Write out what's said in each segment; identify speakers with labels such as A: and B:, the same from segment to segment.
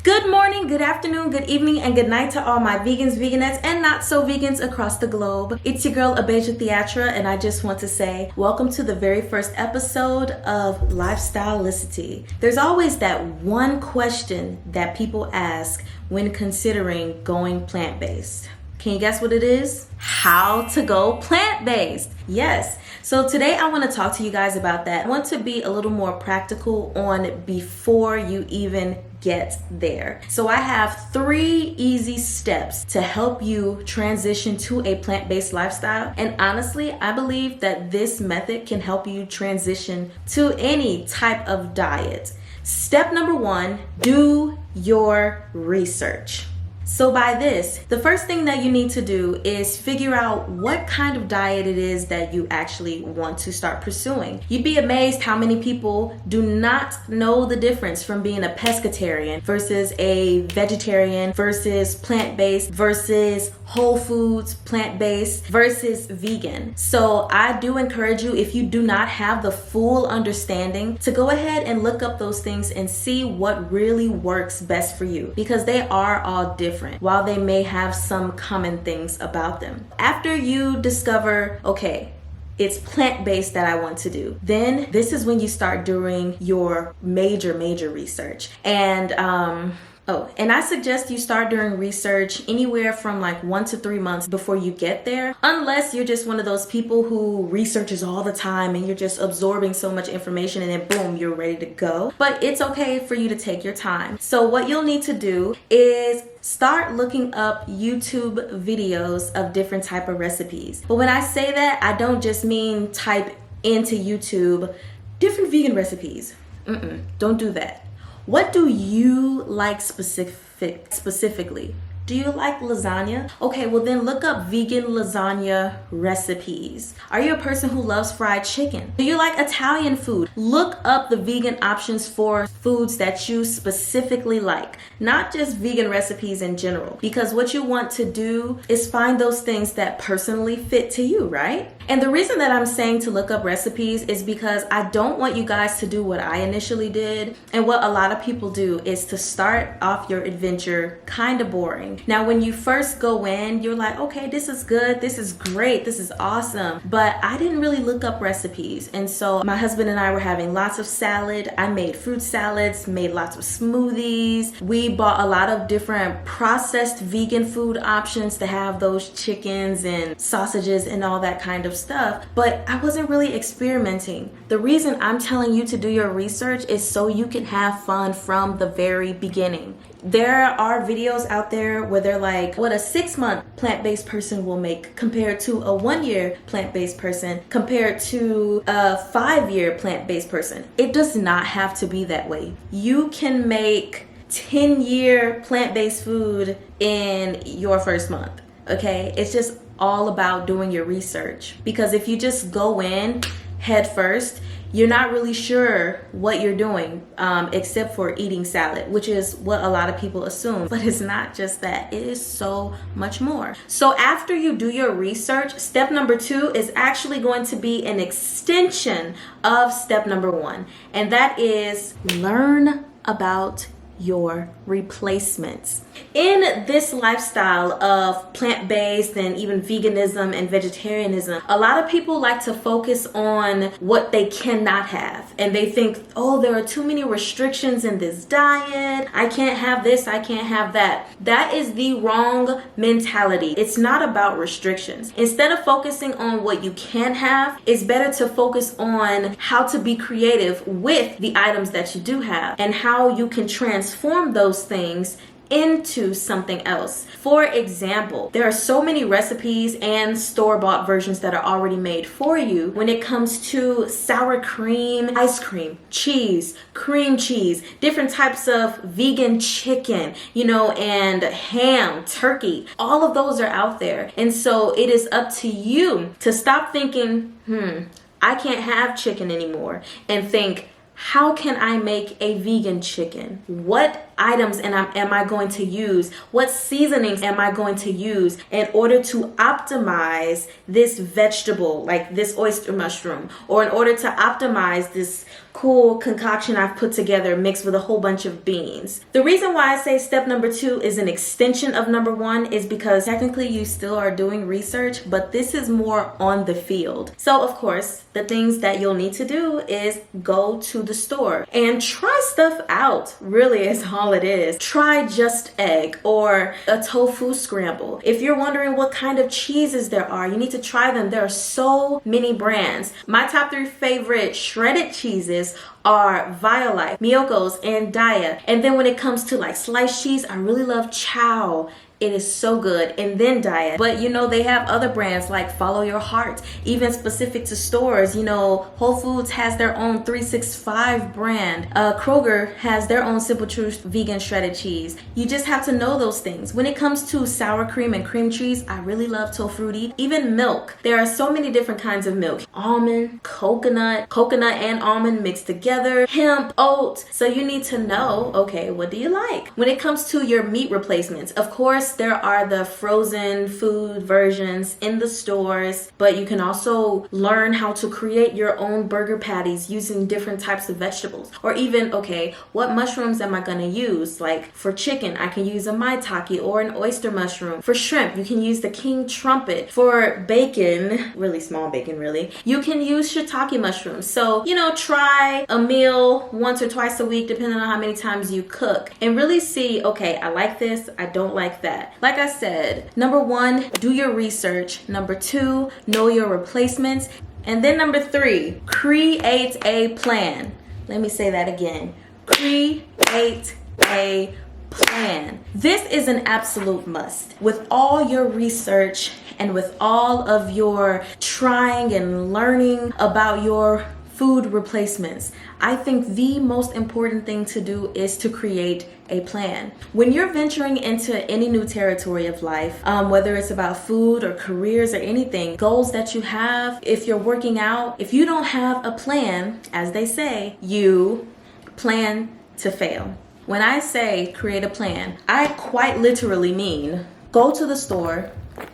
A: Good morning, good afternoon, good evening, and good night to all my vegans, veganettes, and not so vegans across the globe. It's your girl Abeje TheAtre, and I just want to say welcome to the very first episode of Lifestyleicity. There's always that one question that people ask when considering going plant-based. Can you guess what it is? How to go plant-based. Yes. So today I want to talk to you guys about that. I want to be a little more practical on before you even get there. So I have 3 easy steps to help you transition to a plant-based lifestyle. And honestly, I believe that this method can help you transition to any type of diet. Step number 1, do your research. So by this, the first thing that you need to do is figure out what kind of diet it is that you actually want to start pursuing. You'd be amazed how many people do not know the difference from being a pescatarian versus a vegetarian versus plant-based versus whole foods, plant-based versus vegan. So I do encourage you, if you do not have the full understanding, to go ahead and look up those things and see what really works best for you, because they are all different, while they may have some common things about them. After you discover, okay, it's plant-based that I want to do, then this is when you start doing your major research. And I suggest you start doing research anywhere from like 1 to 3 months before you get there, unless you're just one of those people who researches all the time and you're just absorbing so much information and then boom, you're ready to go. But it's okay for you to take your time. So what you'll need to do is start looking up YouTube videos of different type of recipes. But when I say that, I don't just mean type into YouTube different vegan recipes. Don't do that. What do you like specifically? Do you like lasagna? Okay, well then look up vegan lasagna recipes. Are you a person who loves fried chicken? Do you like Italian food? Look up the vegan options for foods that you specifically like, not just vegan recipes in general, because what you want to do is find those things that personally fit to you, right? And the reason that I'm saying to look up recipes is because I don't want you guys to do what I initially did, and what a lot of people do is to start off your adventure kind of boring. Now, when you first go in, you're like, okay, this is good, this is great, this is awesome, but I didn't really look up recipes. And so my husband and I were having lots of salad. I made fruit salads, made lots of smoothies. We bought a lot of different processed vegan food options to have those chickens and sausages and all that kind of stuff, but I wasn't really experimenting. The reason I'm telling you to do your research is so you can have fun from the very beginning. There are videos out there where they're like, what a 6-month plant-based person will make compared to a 1-year plant-based person compared to a 5-year plant-based person. It does not have to be that way. You can make 10-year plant-based food in your first month, okay? It's just all about doing your research, because if you just go in head first, you're not really sure what you're doing, except for eating salad, which is what a lot of people assume. But it's not just that. It is so much more. So after you do your research, step number 2 is actually going to be an extension of step number 1. And that is learn about your replacements. In this lifestyle of plant-based and even veganism and vegetarianism, a lot of people like to focus on what they cannot have, and they think, oh, there are too many restrictions in this diet, I can't have this, I can't have that. That is the wrong mentality. It's not about restrictions. Instead of focusing on what you can have, it's better to focus on how to be creative with the items that you do have and how you can transform those things into something else. For example, there are so many recipes and store-bought versions that are already made for you when it comes to sour cream, ice cream, cheese, cream cheese, different types of vegan chicken, and ham, turkey. All of those are out there. And so it is up to you to stop thinking, I can't have chicken anymore, and think, how can I make a vegan chicken? What items am I going to use? What seasonings am I going to use in order to optimize this vegetable, like this oyster mushroom, or in order to optimize this cool concoction I've put together mixed with a whole bunch of beans? The reason why I say step number 2 is an extension of number 1 is because technically you still are doing research, but this is more on the field. So of course, the things that you'll need to do is go to the store and try stuff out. Really is all it is. Try just egg or a tofu scramble. If you're wondering what kind of cheeses there are, you need to try them. There are so many brands. My top 3 favorite shredded cheeses are Violife, Miyoko's, and D.Y.R. And then when it comes to like sliced cheese, I really love Chow. It is so good. And then D.Y.R. But you know, they have other brands like Follow Your Heart, even specific to stores. You know, Whole Foods has their own 365 brand. Kroger has their own Simple Truth vegan shredded cheese. You just have to know those things. When it comes to sour cream and cream cheese, I really love Tofrutti. Even milk. There are so many different kinds of milk. Almond, coconut and almond mixed together, hemp, oat. So you need to know, okay, what do you like? When it comes to your meat replacements, of course, there are the frozen food versions in the stores, but you can also learn how to create your own burger patties using different types of vegetables. Or even, okay, what mushrooms am I gonna use? Like for chicken, I can use a maitake or an oyster mushroom. For shrimp, you can use the king trumpet. For bacon, really small bacon really, you can use shiitake mushrooms. So, you know, try a meal once or twice a week, depending on how many times you cook, and really see, okay, I like this, I don't like that. Like I said, number 1, do your research. Number 2, know your replacements. And then number 3, create a plan. Let me say that again. Create a plan. This is an absolute must. With all your research and with all of your trying and learning about your food replacements, I think the most important thing to do is to create a plan. When you're venturing into any new territory of life, whether it's about food or careers or anything, goals that you have, if you're working out, if you don't have a plan, as they say, you plan to fail. When I say create a plan, I quite literally mean go to the store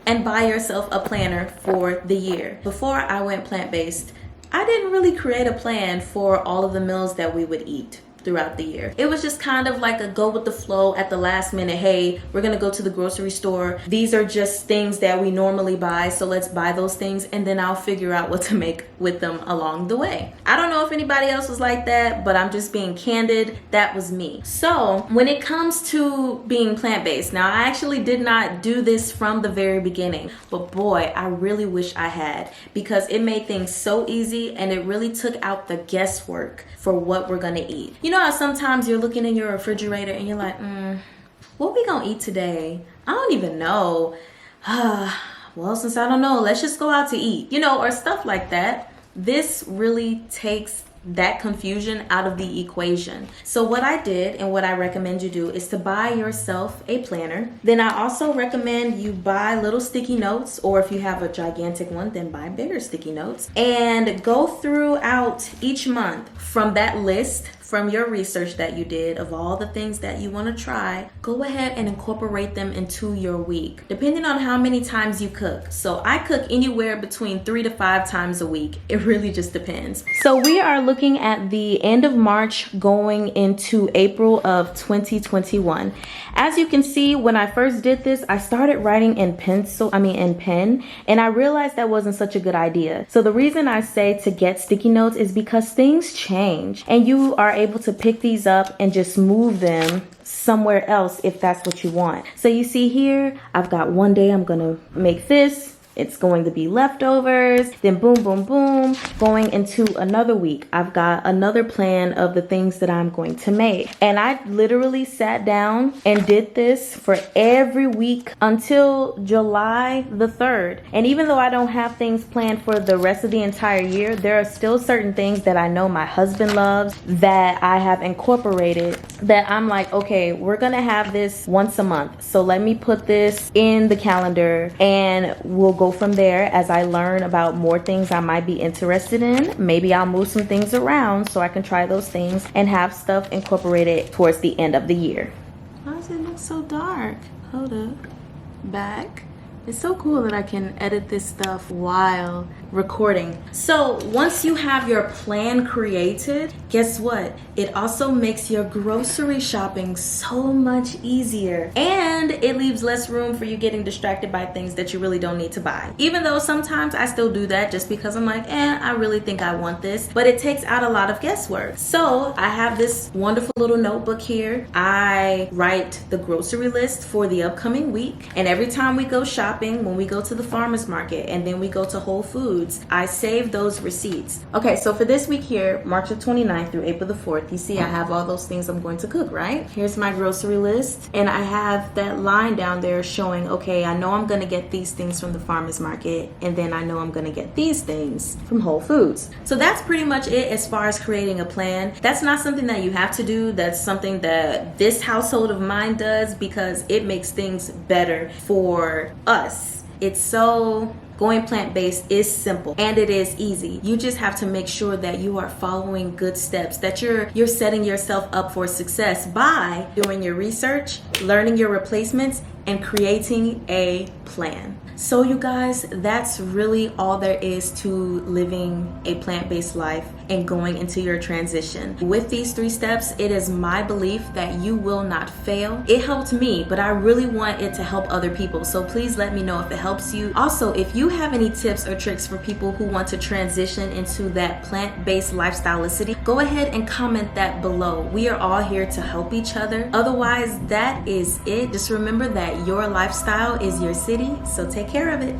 A: and buy yourself a planner for the year. Before I went plant-based, I didn't really create a plan for all of the meals that we would eat throughout the year. It was just kind of like a go with the flow at the last minute. Hey, we're gonna go to the grocery store. These are just things that we normally buy, so let's buy those things and then I'll figure out what to make with them along the way. I don't know if anybody else was like that, but I'm just being candid. That was me. So when it comes to being plant-based, now I actually did not do this from the very beginning, but boy, I really wish I had, because it made things so easy and it really took out the guesswork for what we're gonna eat. You know how sometimes you're looking in your refrigerator and you're like, what we gonna eat today? I don't even know. Well, since I don't know, let's just go out to eat, you know, or stuff like that. This really takes that confusion out of the equation. So what I did and what I recommend you do is to buy yourself a planner. Then I also recommend you buy little sticky notes, or if you have a gigantic one, then buy bigger sticky notes, and go throughout each month from that list, from your research that you did of all the things that you want to try, go ahead and incorporate them into your week, depending on how many times you cook. So I cook anywhere between 3 to 5 times a week. It really just depends. So we are looking at the end of March going into April of 2021. As you can see, when I first did this, I started writing in pen, and I realized that wasn't such a good idea. So the reason I say to get sticky notes is because things change and you are able to pick these up and just move them somewhere else if that's what you want. So you see here, I've got one day I'm gonna make this. It's going to be leftovers, then boom, boom, boom. Going into another week, I've got another plan of the things that I'm going to make. And I literally sat down and did this for every week until July the 3rd. And even though I don't have things planned for the rest of the entire year, there are still certain things that I know my husband loves that I have incorporated that I'm like, okay, we're gonna have this once a month. So let me put this in the calendar and we'll go go from there as I learn about more things I might be interested in. Maybe I'll move some things around so I can try those things and have stuff incorporated towards the end of the year. Why does it look so dark? Hold up. Back. It's so cool that I can edit this stuff while recording. So once you have your plan created, guess what? It also makes your grocery shopping so much easier, and it leaves less room for you getting distracted by things that you really don't need to buy. Even though sometimes I still do that just because I'm like, I really think I want this, but it takes out a lot of guesswork. So I have this wonderful little notebook here. I write the grocery list for the upcoming week, and every time we go shopping, when we go to the farmer's market and then we go to Whole Foods, I save those receipts. Okay, so for this week here, March the 29th through April the 4th, you see I have all those things I'm going to cook, right? Here's my grocery list, and I have that line down there showing, okay, I know I'm gonna get these things from the farmer's market, and then I know I'm gonna get these things from Whole Foods. So that's pretty much it as far as creating a plan. That's not something that you have to do. That's something that this household of mine does because it makes things better for us. It's so... Going plant-based is simple and it is easy. You just have to make sure that you are following good steps, that you're setting yourself up for success by doing your research, learning your replacements, and creating a plan. So you guys, that's really all there is to living a plant-based life and going into your transition. With these 3 steps, it is my belief that you will not fail. It helped me, but I really want it to help other people. So please let me know if it helps you. Also, if you have any tips or tricks for people who want to transition into that plant-based lifestyleicity, go ahead and comment that below. We are all here to help each other. Otherwise, that is it. Just remember that your lifestyle is your city, so take care of it.